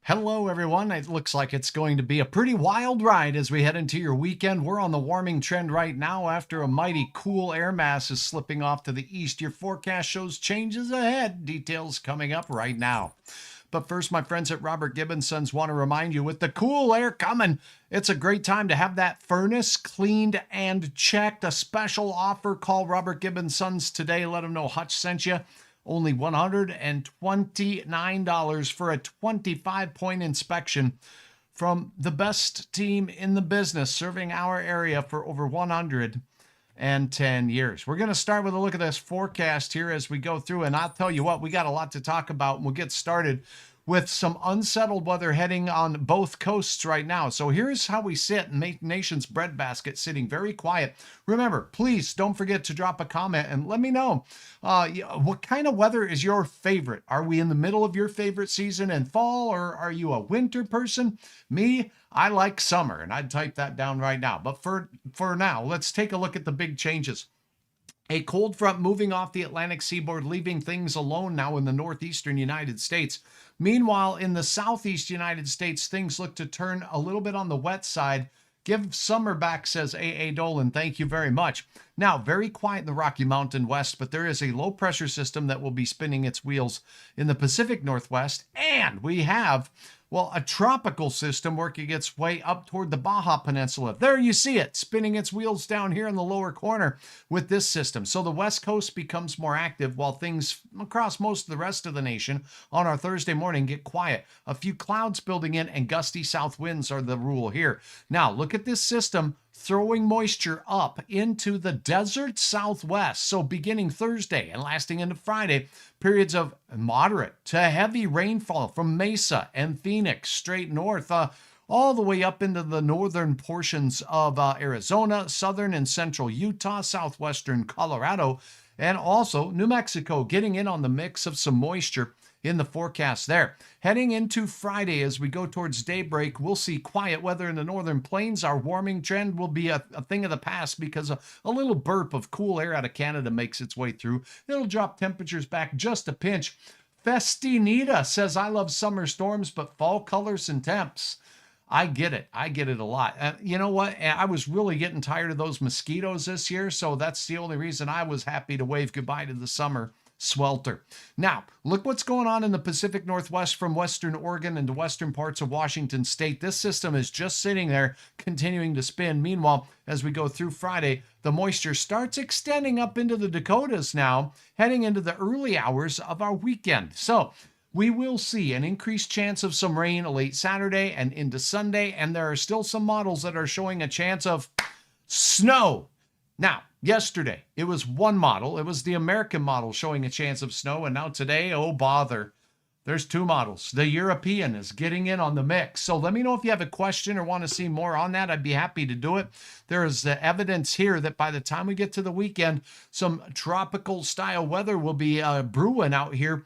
Hello, everyone. It looks like it's going to be a pretty wild ride as we head into your weekend. We're on the warming trend right now after a mighty cool air mass is slipping off to the east. Your forecast shows changes ahead. Details coming up right now. But first, my friends at Robert Gibbons Sons want to remind you with the cool air coming, it's a great time to have that furnace cleaned and checked. A special offer. Call Robert Gibbons Sons today. Let them know Hutch sent you. Only $129 for a 25-point inspection from the best team in the business, serving our area for over 110 years. We're going to start with a look at this forecast here as we go through, and I'll tell you what, we got a lot to talk about, and we'll get started with some unsettled weather heading on both coasts right now. So here's how we sit in Nation's breadbasket, sitting very quiet. Remember, please don't forget to drop a comment and let me know what kind of weather is your favorite. Are we in the middle of your favorite season in fall, or are you a winter person? Me, I like summer, and I'd type that down right now. But for now, let's take a look at the big changes. A cold front moving off the Atlantic seaboard, leaving things alone now in the northeastern United States. Meanwhile, in the southeast United States, things look to turn a little bit on the wet side. Give summer back, says A.A. Dolan. Thank you very much. Now, very quiet in the Rocky Mountain West, but there is a low pressure system that will be spinning its wheels in the Pacific Northwest. And we have, well, a tropical system working its way up toward the Baja Peninsula. There you see it, spinning its wheels down here in the lower corner with this system. So the West Coast becomes more active while things across most of the rest of the nation on our Thursday morning get quiet. A few clouds building in and gusty south winds are the rule here. Now, look at this system throwing moisture up into the desert southwest. So beginning Thursday and lasting into Friday, periods of moderate to heavy rainfall from Mesa and Phoenix straight north, all the way up into the northern portions of Arizona, southern and central Utah, southwestern Colorado, and also New Mexico, getting in on the mix of some moisture in the forecast there. Heading into Friday as we go towards daybreak, we'll see quiet weather in the northern plains. Our warming trend will be a thing of the past because a little burp of cool air out of Canada makes its way through. It'll drop temperatures back just a pinch. Festinita says, I love summer storms, but fall colors and temps. I get it. I get it a lot. You know what? I was really getting tired of those mosquitoes this year, so that's the only reason I was happy to wave goodbye to the summer swelter. Now, look what's going on in the Pacific Northwest from western Oregon into western parts of Washington state. This system is just sitting there continuing to spin. Meanwhile, as we go through Friday, the moisture starts extending up into the Dakotas now, heading into the early hours of our weekend. So we will see an increased chance of some rain late Saturday and into Sunday, and there are still some models that are showing a chance of snow. Now, yesterday, it was one model. It was the American model showing a chance of snow. And now today, oh bother, there's two models. The European is getting in on the mix. So let me know if you have a question or want to see more on that. I'd be happy to do it. There is evidence here that by the time we get to the weekend, some tropical style weather will be brewing out here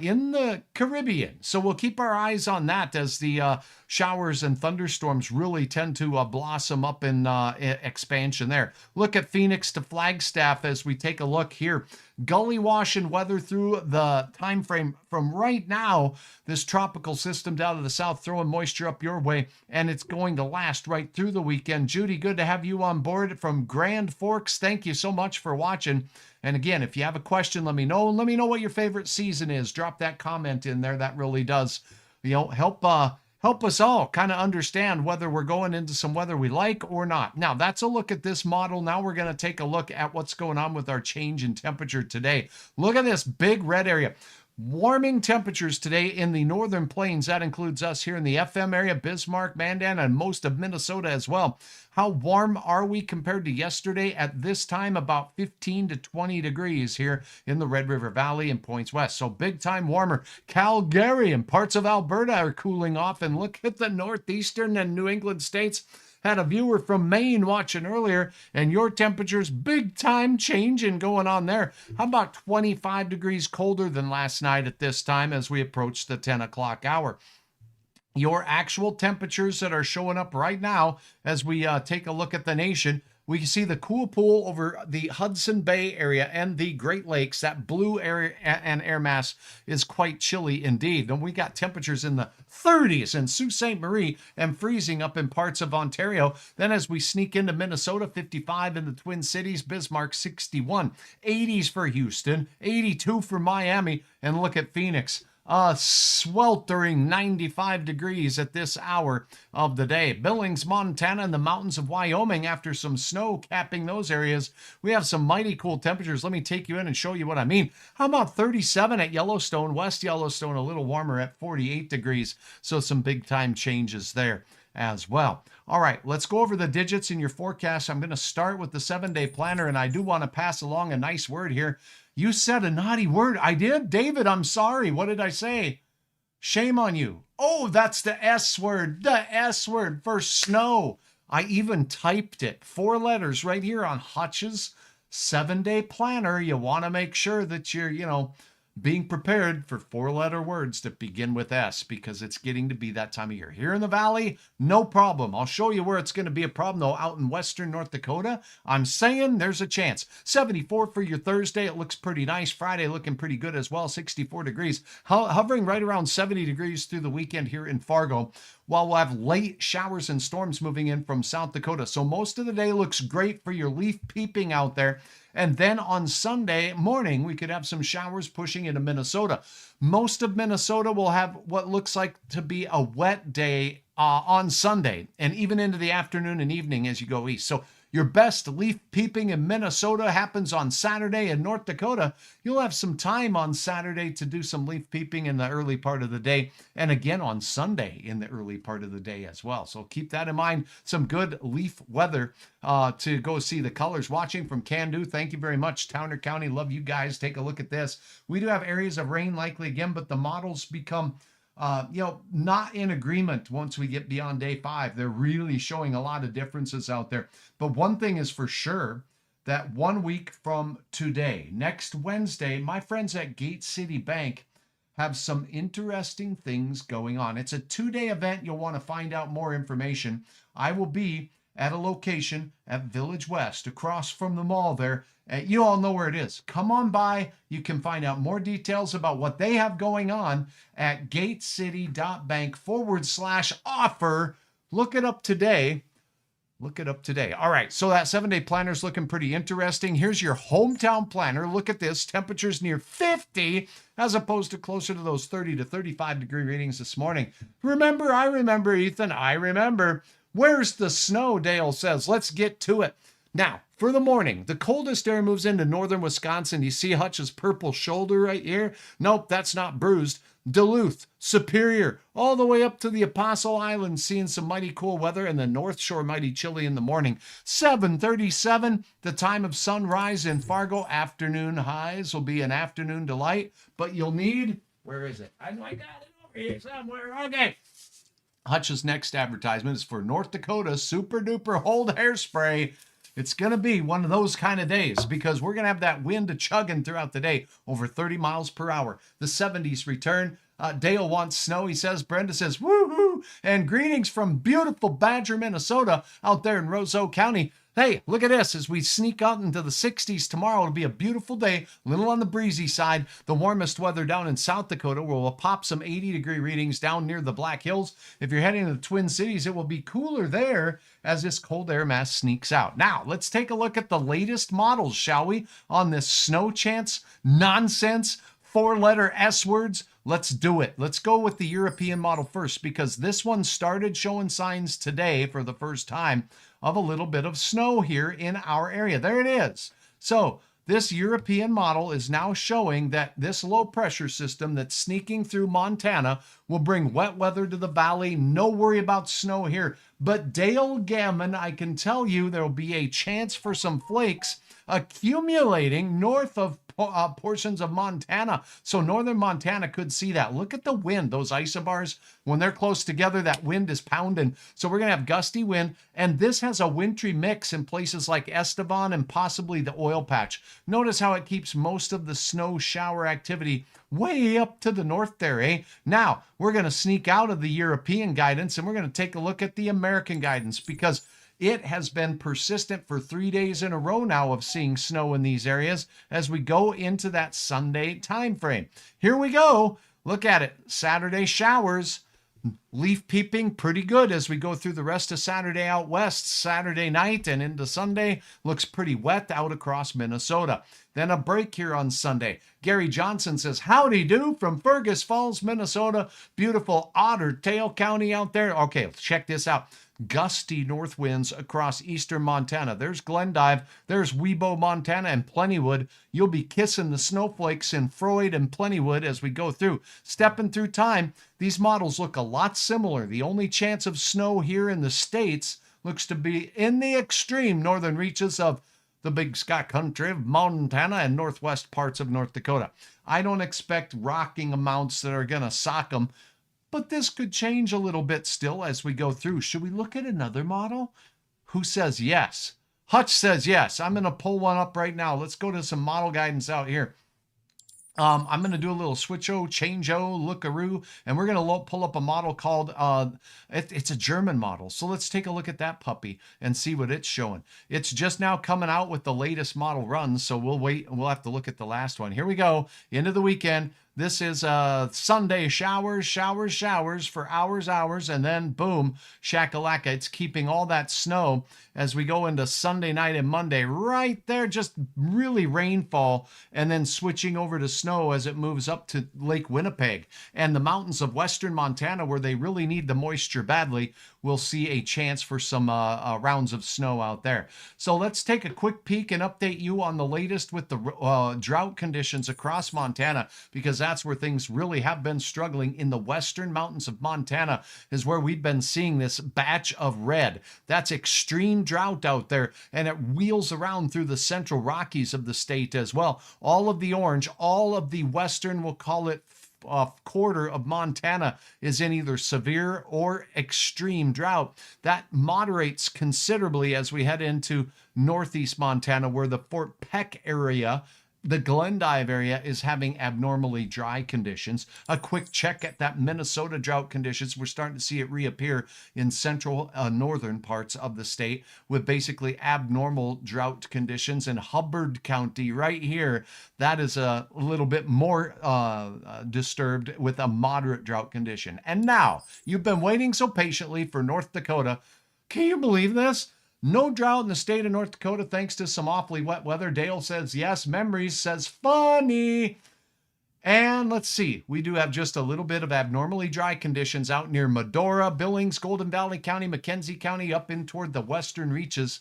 in the Caribbean. So we'll keep our eyes on that as the showers and thunderstorms really tend to blossom up in expansion there. Look at Phoenix to Flagstaff as we take a look here. Gully washing weather through the time frame from right now. This tropical system down to the south throwing moisture up your way, and it's going to last right through the weekend. Judy, good to have you on board from Grand Forks. Thank you so much for watching. And again, if you have a question, let me know. Let me know what your favorite season is. Drop that comment in there. That really does, help us all kind of understand whether we're going into some weather we like or not. Now, that's a look at this model. Now we're going to take a look at what's going on with our change in temperature today. Look at this big red area. Warming temperatures today in the northern plains. That includes us here in the FM area, Bismarck, Mandan, and most of Minnesota as well. How warm are we compared to yesterday? At this time, about 15 to 20 degrees here in the Red River Valley and points west. So big time warmer. Calgary and parts of Alberta are cooling off. And look at the northeastern and New England states. Had a viewer from Maine watching earlier, and your temperature's big time changing going on there. How about 25 degrees colder than last night at this time as we approach the 10 o'clock hour? Your actual temperatures that are showing up right now as we take a look at the nation. We can see the cool pool over the Hudson Bay area and the Great Lakes. That blue area and air mass is quite chilly indeed. And we got temperatures in the 30s in Sault Ste. Marie and freezing up in parts of Ontario. Then as we sneak into Minnesota, 55 in the Twin Cities, Bismarck 61, 80s for Houston, 82 for Miami, and look at Phoenix. Sweltering 95 degrees at this hour of the day. Billings, Montana, and the mountains of Wyoming, after some snow capping those areas, we have some mighty cool temperatures. Let me take you in and show you what I mean. How about 37 at Yellowstone? West Yellowstone a little warmer at 48 degrees. So some big time changes there as well. All right, let's go over the digits in your forecast. I'm going to start with the 7-day planner, and I do want to pass along a nice word here. You said a naughty word. I did? David, I'm sorry. What did I say? Shame on you. Oh, that's the S word. The S word for snow. I even typed it. 4 letters right here on Hutch's 7-day planner. You want to make sure that you're, being prepared for 4-letter words that begin with S, because it's getting to be that time of year. Here in the valley, no problem. I'll show you where it's going to be a problem, though, out in western North Dakota. I'm saying there's a chance. 74 for your Thursday. It looks pretty nice. Friday looking pretty good as well. 64 degrees. Hovering right around 70 degrees through the weekend here in Fargo, while we'll have late showers and storms moving in from South Dakota. So most of the day looks great for your leaf peeping out there. And then on Sunday morning, we could have some showers pushing into Minnesota. Most of Minnesota will have what looks like to be a wet day on Sunday, and even into the afternoon and evening as you go east. So your best leaf peeping in Minnesota happens on Saturday. In North Dakota, you'll have some time on Saturday to do some leaf peeping in the early part of the day, and again on Sunday in the early part of the day as well. So keep that in mind. Some good leaf weather to go see the colors. Watching from Candu, thank you very much. Towner County, love you guys. Take a look at this. We do have areas of rain likely again, but the models become not in agreement once we get beyond day 5. They're really showing a lot of differences out there. But one thing is for sure, that 1 week from today, next Wednesday, my friends at Gate City Bank have some interesting things going on. It's a 2-day event. You'll want to find out more information. I will be at a location at Village West, across from the mall there. You all know where it is. Come on by. You can find out more details about what they have going on at gatecity.bank/offer. Look it up today. Look it up today. All right, so that 7-day planner is looking pretty interesting. Here's your hometown planner. Look at this. Temperatures near 50 as opposed to closer to those 30 to 35 degree readings this morning. Remember, I remember, Ethan. I remember. Where's the snow, Dale says. Let's get to it. Now, for the morning, the coldest air moves into northern Wisconsin. You see Hutch's purple shoulder right here? Nope, that's not bruised. Duluth, Superior, all the way up to the Apostle Islands, seeing some mighty cool weather, and the North Shore mighty chilly in the morning. 7:37, the time of sunrise in Fargo. Afternoon highs will be an afternoon delight, but you'll need, where is it? I got it over here somewhere. Okay. Hutch's next advertisement is for North Dakota Super Duper Hold Hairspray. It's going to be one of those kind of days because we're going to have that wind chugging throughout the day, over 30 miles per hour. The 70s return. Dale wants snow, he says. Brenda says, woohoo! And greetings from beautiful Badger, Minnesota, out there in Roseau County. Hey, look at this. As we sneak out into the 60s tomorrow, it'll be a beautiful day, a little on the breezy side. The warmest weather down in South Dakota, where we'll pop some 80-degree readings down near the Black Hills. If you're heading to the Twin Cities, it will be cooler there as this cold air mass sneaks out. Now, let's take a look at the latest models, shall we, on this snow chance nonsense, 4-letter S words. Let's do it. Let's go with the European model first, because this one started showing signs today for the first time of a little bit of snow here in our area. There it is. So this European model is now showing that this low pressure system that's sneaking through Montana will bring wet weather to the valley. No worry about snow here. But Dale Gammon, I can tell you there will be a chance for some flakes accumulating north of portions of Montana. So northern Montana could see that. Look at the wind. Those isobars, when they're close together, that wind is pounding. So we're going to have gusty wind. And this has a wintry mix in places like Estevan and possibly the oil patch. Notice how it keeps most of the snow shower activity way up to the north there, eh? Now, we're going to sneak out of the European guidance and we're going to take a look at the American guidance, because It has been persistent for 3 days in a row now of seeing snow in these areas as we go into that Sunday time frame. Here we go. Look at it. Saturday showers. Leaf peeping pretty good as we go through the rest of Saturday out west. Saturday night and into Sunday looks pretty wet out across Minnesota. Then a break here on Sunday. Gary Johnson says, howdy do from Fergus Falls, Minnesota. Beautiful Otter Tail County out there. Okay, let's check this out. Gusty north winds across eastern Montana. There's Glendive, there's Webo, Montana, and Plentywood. You'll be kissing the snowflakes in Freud and Plentywood as we go through. Stepping through time, these models look a lot similar. The only chance of snow here in the States looks to be in the extreme northern reaches of the big sky country of Montana and northwest parts of North Dakota. I don't expect rocking amounts that are going to sock them, but this could change a little bit still as we go through. Should we look at another model? Who says yes? Hutch says yes. I'm going to pull one up right now. Let's go to some model guidance out here. I'm going to do a little switch-o, change-o, look-a-roo, and we're going to pull up a model called, it's a German model. So let's take a look at that puppy and see what it's showing. It's just now coming out with the latest model runs, so we'll wait and we'll have to look at the last one. Here we go, into the weekend. This is Sunday showers for hours, and then boom, shakalaka. It's keeping all that snow as we go into Sunday night and Monday. Right there, just really rainfall, and then switching over to snow as it moves up to Lake Winnipeg. And the mountains of western Montana, where they really need the moisture badly, we'll see a chance for some rounds of snow out there. So let's take a quick peek and update you on the latest with the drought conditions across Montana, because that's where things really have been struggling. In the western mountains of Montana is where we've been seeing this batch of red. That's extreme drought out there, and it wheels around through the central Rockies of the state as well. All of the orange, all of the western, we'll call it quarter of Montana, is in either severe or extreme drought. That moderates considerably as we head into northeast Montana, where the Fort Peck area, the Glendive area, is having abnormally dry conditions. A quick check at that Minnesota drought conditions. We're starting to see it reappear in central northern parts of the state with basically abnormal drought conditions. In Hubbard County right here, that is a little bit more disturbed with a moderate drought condition. And now, you've been waiting so patiently for North Dakota. Can you believe this? No drought in the state of North Dakota thanks to some awfully wet weather. Dale says yes. Memories says funny. And let's see. We do have just a little bit of abnormally dry conditions out near Medora, Billings, Golden Valley County, McKenzie County, up in toward the western reaches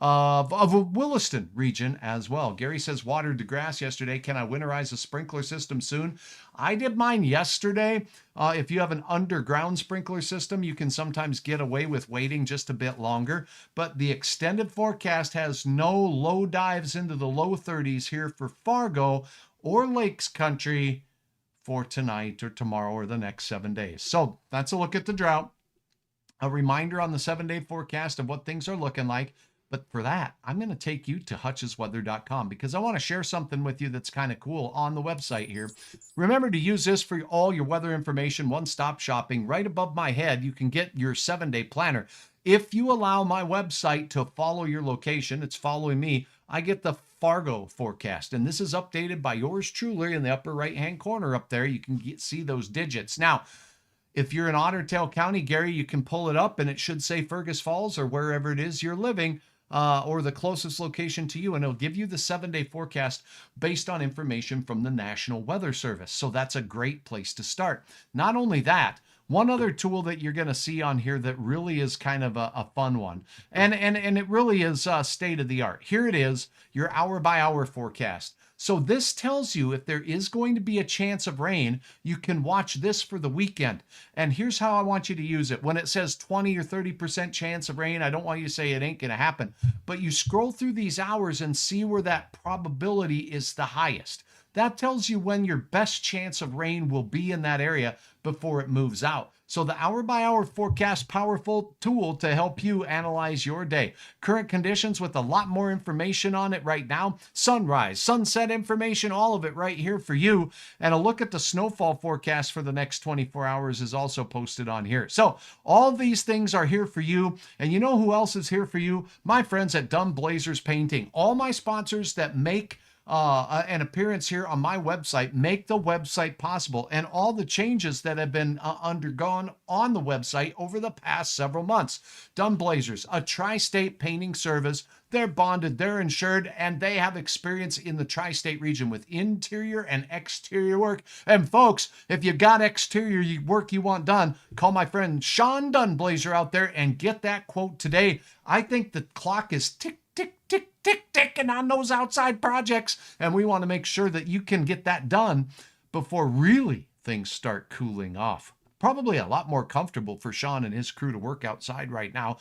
of Williston region as well. Gary says watered the grass yesterday. Can I winterize a sprinkler system soon? I did mine yesterday. If you have an underground sprinkler system, you can sometimes get away with waiting just a bit longer. But the extended forecast has no low dives into the low 30s here for Fargo or Lakes Country for tonight or tomorrow or the next 7 days. So that's a look at the drought. A reminder on the 7-day forecast of what things are looking like. But for that, I'm going to take you to hutchesweather.com because I want to share something with you that's kind of cool on the website here. Remember to use this for all your weather information, one-stop shopping. Right above my head, you can get your 7-day planner. If you allow my website to follow your location, it's following me, I get the Fargo forecast. And this is updated by yours truly in the upper right-hand corner up there. You can see those digits. Now, if you're in Otter Tail County, Gary, you can pull it up and it should say Fergus Falls or wherever it is you're living. Or the closest location to you, and it'll give you the 7-day forecast based on information from the National Weather Service. So that's a great place to start. Not only that, one other tool that you're going to see on here that really is kind of a fun one, and it really is state of the art. Here it is, your hour-by-hour forecast. So this tells you if there is going to be a chance of rain, you can watch this for the weekend. And here's how I want you to use it. When it says 20 or 30% chance of rain, I don't want you to say it ain't going to happen. But you scroll through these hours and see where that probability is the highest. That tells you when your best chance of rain will be in that area before it moves out. So the hour-by-hour forecast, powerful tool to help you analyze your day. Current conditions with a lot more information on it right now. Sunrise, sunset information, all of it right here for you. And a look at the snowfall forecast for the next 24 hours is also posted on here. So all these things are here for you. And you know who else is here for you? My friends at Dumb Blazers Painting. All my sponsors that make an appearance here on my website make the website possible, and all the changes that have been undergone on the website over the past several months. Dumb Blazers, a tri-state painting service. They're bonded, they're insured, and they have experience in the tri-state region with interior and exterior work. And folks, if you got exterior work you want done, call my friend Sean Dunblazer out there and get that quote today. I think the clock is tick, tick, tick, ticking on those outside projects, and we want to make sure that you can get that done before really things start cooling off. Probably a lot more comfortable for Sean and his crew to work outside right now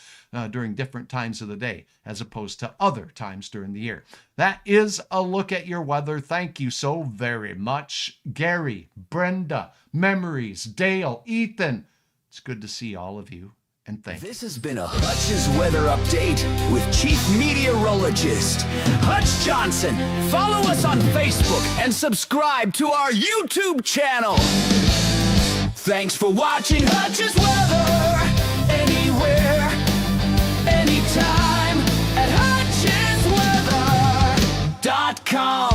during different times of the day as opposed to other times during the year. That is a look at your weather. Thank you so very much, Gary, Brenda, Memories, Dale, Ethan. It's good to see all of you. And thank you. This has been a Hutch's Weather Update with Chief Meteorologist Hutch Johnson. Follow us on Facebook and subscribe to our YouTube channel. Thanks for watching Hutch's Weather. Anywhere, anytime at hutchesweather.com.